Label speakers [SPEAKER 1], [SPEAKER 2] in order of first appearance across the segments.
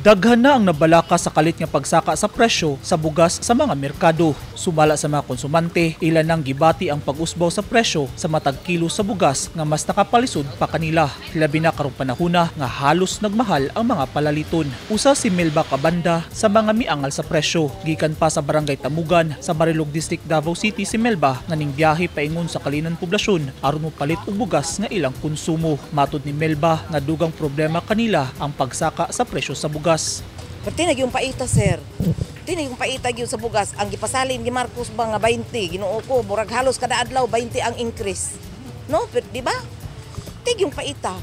[SPEAKER 1] Daghan na ang nabalaka sa kalit nga pagsaka sa presyo sa bugas sa mga merkado. Sumala sa mga konsumante, ilan nang gibati ang pag-usbaw sa presyo sa matag kilo sa bugas nga mas nakapalisod pa kanila. Labi na karong panahona nga halos nagmahal ang mga palaliton. Usa si Melba Cabanda sa mga miangal sa presyo. Gikan pa sa Barangay Tamugan sa Marilog District, Davao City si Melba nga ning biyahe paingon sa kalinan poblasyon aron mopalit og bugas nga ilang konsumo. Matud ni Melba nga dugang problema kanila ang pagsaka sa presyo sa bugas.
[SPEAKER 2] Tinag yung paita, sir. Tinag yung paita yung sa bugas. Ang gipasalin ni Marcos ba nga 20, Ginoo ko, murag halos kada adlaw 20 ang increase. No, pero di ba? Tig yung paita.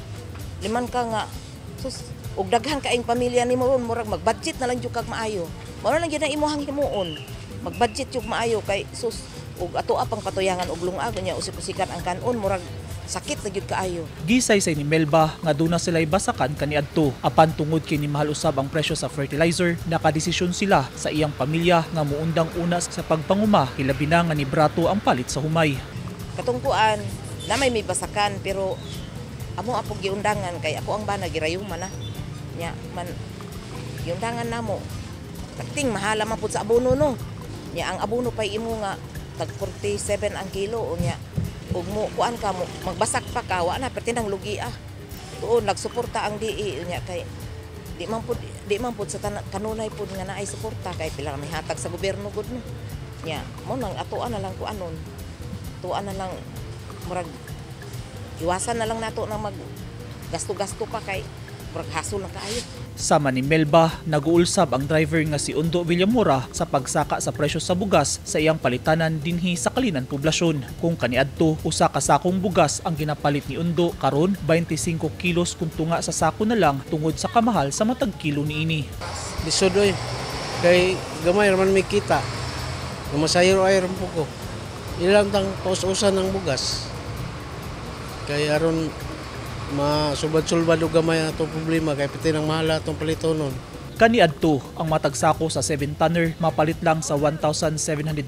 [SPEAKER 2] Liman ka nga. Sus, ug daghan ka ing pamilya nimo ron, murag mag-budget na lang jud kag maayo. Mao lang gyud ang imong himuon. Mag-budget jud maayo kay sus ug ato apang patuyangan og lungag nya usik-usikan ang kanon, murag sakit na gyud kaayo.
[SPEAKER 1] Gisay ni Melba nga duna sila'y basakan kaniadto. Apan tungod kini mahal usab ang presyo sa fertilizer, nakadesisyon sila sa iyang pamilya nga muundang una sa pagpanguma, hilabi na nga ni brato ang palit sa humay.
[SPEAKER 2] Katungkuan na may basakan pero amo apog giundangan kay ako ang bana girayuman na. Nya man giundangan namo. Kating mahala man pud sa abono no. Nya ang abono pay imo nga tag 47 ang kilo nya. Ug mo kuan ka mo magbasak pa ka wa na pertinang lugi tuon nagsuporta ang DI nya kay di man pud sa kanunay pud nga naay suporta kay pila may hatag sa gobyerno gud no nya mo nang atuan na lang kuanon tuan na lang murag iwasan na lang nato nang mag gasto-gasto pa kay murag hasol na kaayo.
[SPEAKER 1] Sama ni Melba, nag-uulsab ang driver nga si Undo Villamora sa pagsaka sa presyo sa bugas sa iyang palitanan dinhi sa kalinan poblasyon. Kung kaniadto, usa ka sakong bugas ang ginapalit ni Undo, karon 25 kilos kung tunga sa sako na lang tungod sa kamahal sa matag kilo niini.
[SPEAKER 3] Lisod oy, kay gamay raman may kita. Masayro-ayro po ko. Ilang tang paus-usan ng bugas. Kay aron masubad-sulbad o gamay atong problema kay piti nang mahal atong palitonon.
[SPEAKER 1] Kaniadto ang matag sako sa 7-tonner mapalit lang sa 1,700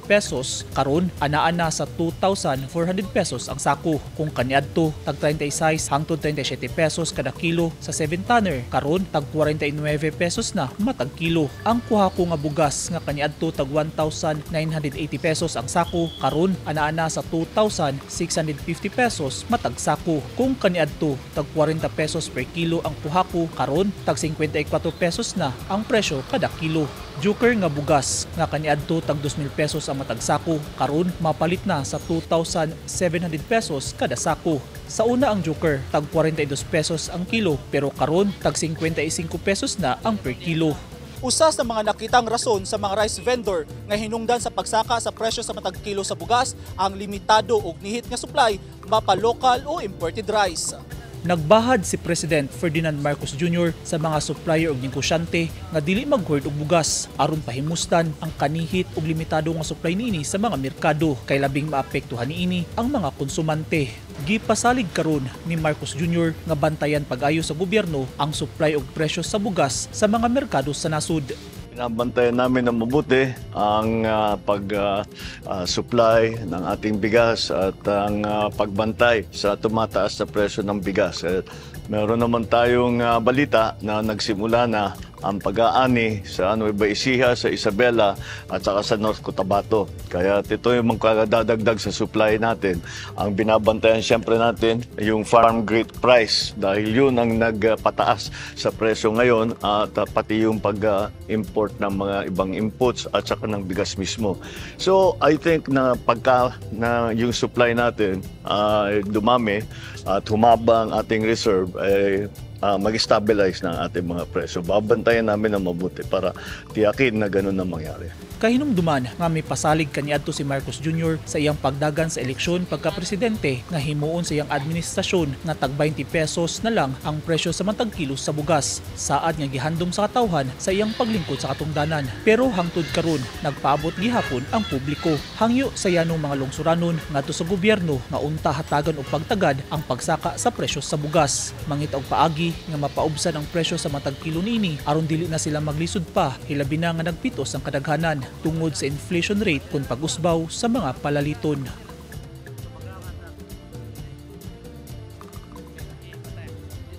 [SPEAKER 1] pesos, karon anaa na sa 2,400 pesos ang sako. Kung kaniadto tag 36 hangtod 37 pesos kada kilo sa 7-tonner, karon tag 49 pesos na matag kilo. Ang kuha ko nga bugas nga kaniadto tag 1,980 pesos ang sako, karon anaa na sa 2,650 pesos matag sako. Kung kaniadto tag 40 pesos per kilo ang kuha ko, karon tag 54 pesos na ang presyo kada kilo. Joker nga bugas nga kaniadto tag 2,000 pesos ang matag sako, karon mapalit na sa 2,700 pesos kada sako. Sa una ang Joker tag 42 pesos ang kilo, pero karon tag 55 pesos na ang per kilo. Usa sa mga nakitang rason sa mga rice vendor nga hinungdan sa pagsaka sa presyo sa matag kilo sa bugas ang limitado og nihit nga supply mapa local o imported rice. Nagbahad si President Ferdinand Marcos Jr. sa mga supplier og negosyante nga dili mag-hoard og bugas aron pahimustan ang kanihit og limitado nga supply niini sa mga merkado kay labing maapektuhan niini ang mga konsumante. Gipasalig karon ni Marcos Jr. nga bantayan pag-ayo sa gobyerno ang supply og presyo sa bugas sa mga merkado sa nasud.
[SPEAKER 4] Binabantayan namin ng mabuti ang pag-supply ng ating bigas at ang pagbantay sa tumataas na presyo ng bigas. Meron naman tayong balita na nagsimula na ang pag-aani sa Nueva Ecija, sa Isabela at saka sa North Cotabato. Kaya ito yung magkakadadagdag sa supply natin. Ang binabantayan siyempre natin yung farm gate price dahil yun ang nagpataas sa presyo ngayon at pati yung pag-import ng mga ibang inputs at saka ng bigas mismo. So I think na pagka na yung supply natin dumami at humaba ang ating reserve mag-stabilize ng ating mga presyo. Babantayan namin ng mabuti para tiyakin na gano'n ang mangyari.
[SPEAKER 1] Kahinumduman nga may pasalig kaniadto si Marcos Jr. sa iyang pagdagan sa eleksyon pagka-presidente nga himuon sa iyang administrasyon nga tag 20 pesos na lang ang presyo sa matag kilo sa bugas. Saad nga gihandom sa katawhan sa iyang paglingkod sa katungdanan. Pero hangtod karon nagpaabot gihapon ang publiko. Hangyo sa yanong mga lungsuranon ngadto sa gobyerno nga unta hatagan og pagtagad ang pagsaka sa presyo sa bugas. Mangita og paagi nga mapaubsan ang presyo sa matag kilo niini aron dili na sila maglisod pa, hilabi na nga nagpitos ang kadaghanan tungod sa inflation rate kung pag-usbaw sa mga palaliton.